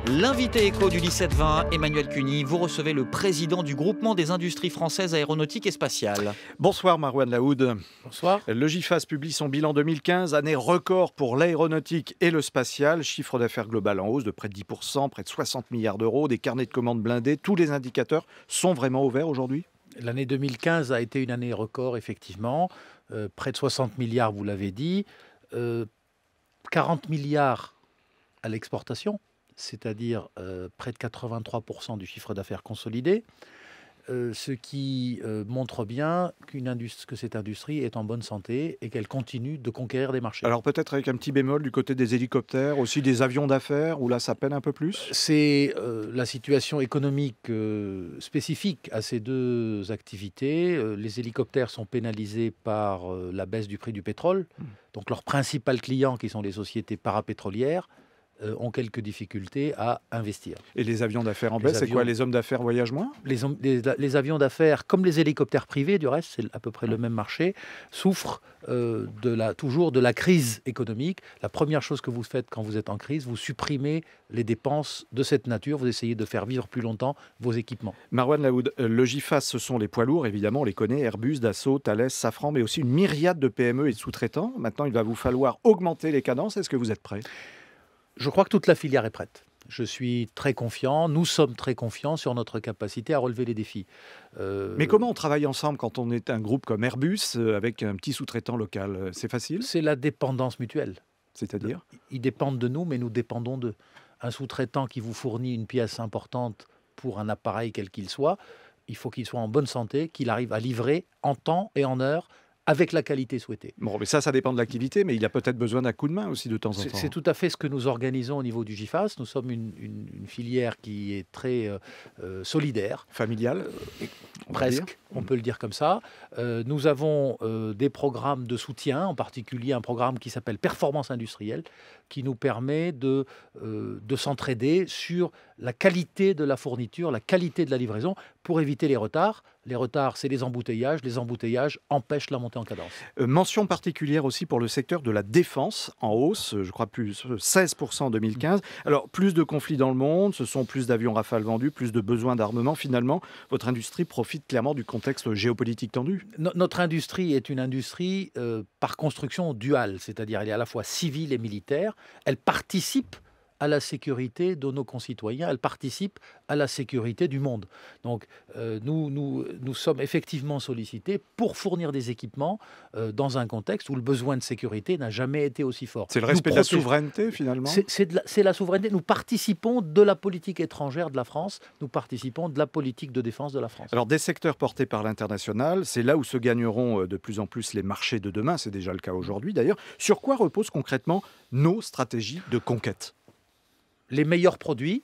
L'invité éco du 17-20, Emmanuel Cuny, vous recevez le président du groupement des industries françaises aéronautiques et spatiales. Bonsoir Marouane Laoud. Bonsoir. Le GIFAS publie son bilan 2015, année record pour l'aéronautique et le spatial. Chiffre d'affaires global en hausse de près de 10%, près de 60 milliards d'euros, des carnets de commandes blindés. Tous les indicateurs sont vraiment ouverts aujourd'hui ? L'année 2015 a été une année record, effectivement. Près de 60 milliards, vous l'avez dit. 40 milliards à l'exportation, c'est-à-dire près de 83% du chiffre d'affaires consolidé, ce qui montre bien que cette industrie est en bonne santé et qu'elle continue de conquérir des marchés. Alors peut-être avec un petit bémol du côté des hélicoptères, aussi des avions d'affaires, où là ça peine un peu plus ? C'est la situation économique spécifique à ces deux activités. Les hélicoptères sont pénalisés par la baisse du prix du pétrole. Donc leurs principaux clients, qui sont les sociétés parapétrolières, ont quelques difficultés à investir. Et les avions d'affaires en baisse, c'est quoi ? Les hommes d'affaires voyagent moins ? Les avions d'affaires, comme les hélicoptères privés, du reste, c'est à peu près le même marché, souffrent toujours de la crise économique. La première chose que vous faites quand vous êtes en crise, vous supprimez les dépenses de cette nature, vous essayez de faire vivre plus longtemps vos équipements. Marouane Laoud, le GIFAS, ce sont les poids lourds, évidemment, on les connaît, Airbus, Dassault, Thales, Safran, mais aussi une myriade de PME et de sous-traitants. Maintenant, il va vous falloir augmenter les cadences. Est-ce que vous êtes prêts ? Je crois que toute la filière est prête. Je suis très confiant, nous sommes très confiants sur notre capacité à relever les défis. Mais comment on travaille ensemble quand on est un groupe comme Airbus avec un petit sous-traitant local ? C'est facile ? C'est la dépendance mutuelle. C'est-à-dire ? Ils dépendent de nous, mais nous dépendons d'eux. Un sous-traitant qui vous fournit une pièce importante pour un appareil quel qu'il soit, il faut qu'il soit en bonne santé, qu'il arrive à livrer en temps et en heure, avec la qualité souhaitée. Bon, mais ça dépend de l'activité, mais il a peut-être besoin d'un coup de main aussi de temps en temps. C'est tout à fait ce que nous organisons au niveau du GIFAS. Nous sommes une filière qui est très solidaire. Familiale, presque, on peut le dire comme ça. Nous avons des programmes de soutien, en particulier un programme qui s'appelle Performance industrielle, qui nous permet de s'entraider sur la qualité de la fourniture, la qualité de la livraison, pour éviter les retards. Les retards, c'est les embouteillages. Les embouteillages empêchent la montée en cadence. Mention particulière aussi pour le secteur de la défense, en hausse, je crois plus 16% en 2015. Alors, plus de conflits dans le monde, ce sont plus d'avions Rafale vendus, plus de besoins d'armement. Finalement, votre industrie profite clairement du contexte géopolitique tendu. Notre industrie est une industrie par construction duale, c'est-à-dire elle est à la fois civile et militaire. Elle participe à la sécurité de nos concitoyens, elle participe à la sécurité du monde. Donc nous sommes effectivement sollicités pour fournir des équipements dans un contexte où le besoin de sécurité n'a jamais été aussi fort. C'est le respect de la souveraineté finalement ? C'est la souveraineté. Nous participons de la politique étrangère de la France, nous participons de la politique de défense de la France. Alors des secteurs portés par l'international, c'est là où se gagneront de plus en plus les marchés de demain, c'est déjà le cas aujourd'hui d'ailleurs. Sur quoi reposent concrètement nos stratégies de conquête ? Les meilleurs produits,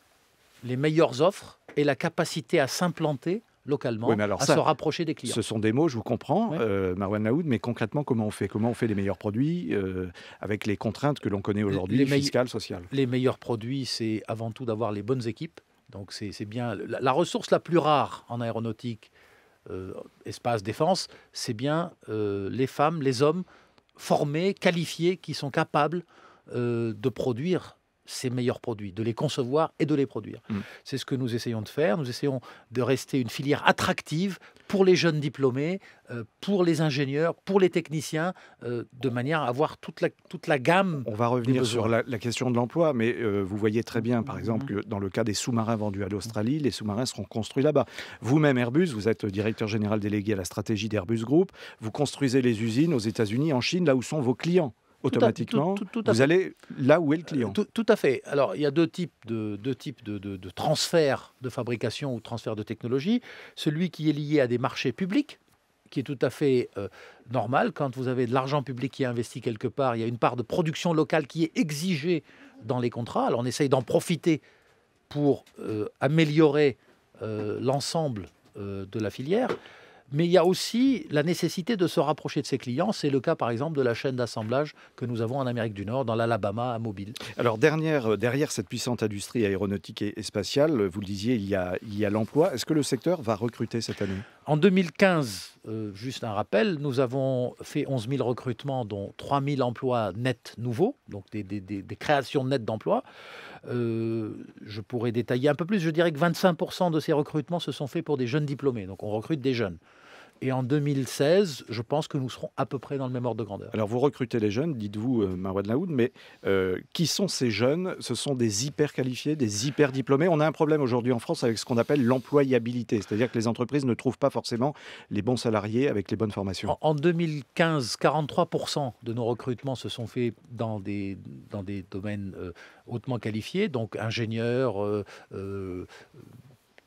les meilleures offres et la capacité à s'implanter localement, se rapprocher des clients. Ce sont des mots, je vous comprends, Marouane Laoud, mais concrètement, comment on fait ? Comment on fait les meilleurs produits avec les contraintes que l'on connaît aujourd'hui, fiscales, sociales ? Les meilleurs produits, c'est avant tout d'avoir les bonnes équipes. Donc c'est bien la ressource la plus rare en aéronautique, espace, défense, c'est bien les femmes, les hommes formés, qualifiés, qui sont capables de produire ces meilleurs produits, de les concevoir et de les produire. C'est ce que nous essayons de faire. Nous essayons de rester une filière attractive pour les jeunes diplômés, pour les ingénieurs, pour les techniciens, de manière à avoir toute la gamme. On va revenir sur la question de l'emploi, mais vous voyez très bien, par exemple, que dans le cas des sous-marins vendus à l'Australie, les sous-marins seront construits là-bas. Vous-même, Airbus, vous êtes directeur général délégué à la stratégie d'Airbus Group, vous construisez les usines aux États-Unis, en Chine, là où sont vos clients. Automatiquement, vous allez là où est le client. Tout à fait. Alors, il y a deux types de transferts de fabrication ou transferts de technologie. Celui qui est lié à des marchés publics, qui est tout à fait normal. Quand vous avez de l'argent public qui est investi quelque part, il y a une part de production locale qui est exigée dans les contrats. Alors, on essaye d'en profiter pour améliorer l'ensemble de la filière. mais il y a aussi la nécessité de se rapprocher de ses clients. C'est le cas, par exemple, de la chaîne d'assemblage que nous avons en Amérique du Nord, dans l'Alabama, à Mobile. Alors, derrière cette puissante industrie aéronautique et spatiale, vous le disiez, il y a l'emploi. Est-ce que le secteur va recruter cette année? En 2015, juste un rappel, nous avons fait 11 000 recrutements, dont 3 000 emplois nets nouveaux, donc des créations nettes d'emplois. Je pourrais détailler un peu plus. Je dirais que 25% de ces recrutements se sont faits pour des jeunes diplômés. Donc, on recrute des jeunes. Et en 2016, je pense que nous serons à peu près dans le même ordre de grandeur. Alors, vous recrutez les jeunes, dites-vous, Marouane Laoud, mais qui sont ces jeunes? Ce sont des hyper qualifiés, des hyper diplômés. On a un problème aujourd'hui en France avec ce qu'on appelle l'employabilité, c'est-à-dire que les entreprises ne trouvent pas forcément les bons salariés avec les bonnes formations. En 2015, 43% de nos recrutements se sont faits dans des domaines hautement qualifiés, donc ingénieurs,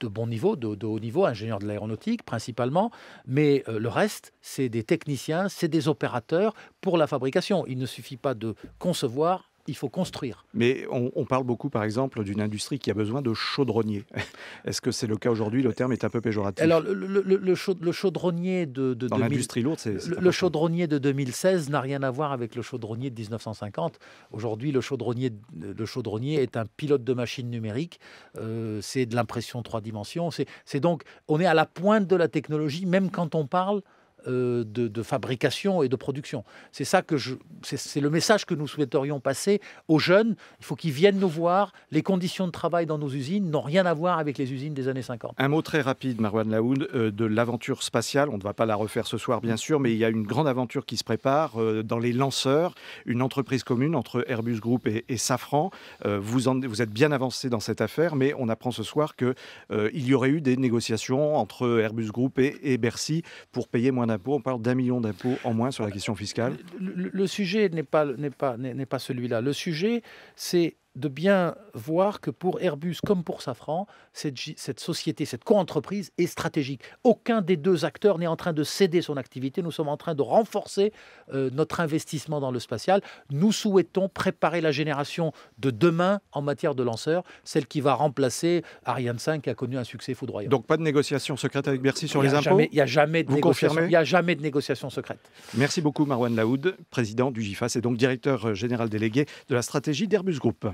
de bon niveau, de haut niveau, ingénieurs de l'aéronautique principalement, mais le reste, c'est des techniciens, c'est des opérateurs pour la fabrication. Il ne suffit pas de concevoir, il faut construire. Mais on parle beaucoup, par exemple, d'une industrie qui a besoin de chaudronniers. Est-ce que c'est le cas aujourd'hui? Le terme est un peu péjoratif. Alors, le chaudronnier dans l'industrie lourde, le chaudronnier de 2016 n'a rien à voir avec le chaudronnier de 1950. Aujourd'hui, le chaudronnier est un pilote de machine numérique. C'est de l'impression 3 dimensions. C'est donc, on est à la pointe de la technologie, même quand on parle de fabrication et de production. C'est ça c'est le message que nous souhaiterions passer aux jeunes. Il faut qu'ils viennent nous voir. Les conditions de travail dans nos usines n'ont rien à voir avec les usines des années 50. Un mot très rapide, Marouane Laoud, de l'aventure spatiale. On ne va pas la refaire ce soir, bien sûr, mais il y a une grande aventure qui se prépare dans les lanceurs, une entreprise commune entre Airbus Group et Safran. Vous êtes bien avancé dans cette affaire, mais on apprend ce soir qu'il y aurait eu des négociations entre Airbus Group et Bercy pour payer moins d'impôts. On parle d'1 million d'impôts en moins sur la question fiscale. Le sujet n'est pas celui-là. Le sujet, c'est de bien voir que pour Airbus comme pour Safran, cette société, cette co-entreprise est stratégique. Aucun des deux acteurs n'est en train de céder son activité. Nous sommes en train de renforcer notre investissement dans le spatial. Nous souhaitons préparer la génération de demain en matière de lanceurs, celle qui va remplacer Ariane 5 qui a connu un succès foudroyant. Donc pas de négociation secrète avec Bercy sur les impôts? Il n'y a jamais de négociation. Il n'y a jamais de négociation secrète. Merci beaucoup Marouane Laoud, président du GIFAS et donc directeur général délégué de la stratégie d'Airbus Group.